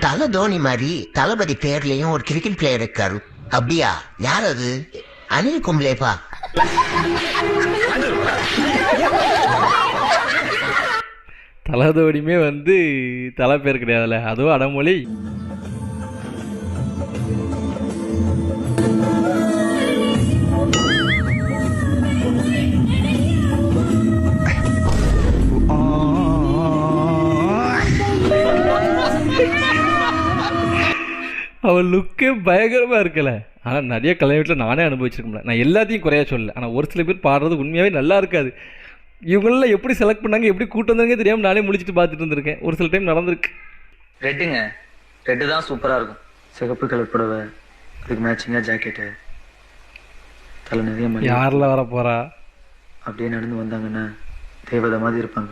தல தோனி மாதிரி தளபதி பேர்லயும் ஒரு கிரிக்கெட் பிளேயர் இருக்காரு. அப்படியா? யார் அது? அனில் கும்ப்ளேப்பா. தலதோடியுமே வந்து தலை பேர் கிடையாதுல்ல, அதுவும் அடமொழி. அவன் லுக்கே பயங்கரமாக இருக்கல. ஆனால் நிறைய கல்யாண வீட்டில் நானே அனுபவிச்சிருக்கல. நான் எல்லாத்தையும் குறையா சொல்லலை, ஆனால் ஒரு சில பேர் பாடுறது உண்மையாகவே நல்லா இருக்காது. இவங்களெல்லாம் எப்படி செலக்ட் பண்ணாங்க, எப்படி கூட்டு வந்தாங்க தெரியாமல் நானே முடிச்சுட்டு பார்த்துட்டு இருந்திருக்கேன். ஒரு சில டைம் நடந்திருக்கு. ரெட்டுங்க, ரெட்டு தான் சூப்பராக இருக்கும். சிகப்பு கலர் புடவை, அதுக்கு மேட்சிங்காக ஜாக்கெட்டு, தலை நிறைய மல்லி. யாரில் வர போகிறா? அப்படியே நடந்து வந்தாங்கன்னா தேவதை மாதிரி இருப்பாங்க.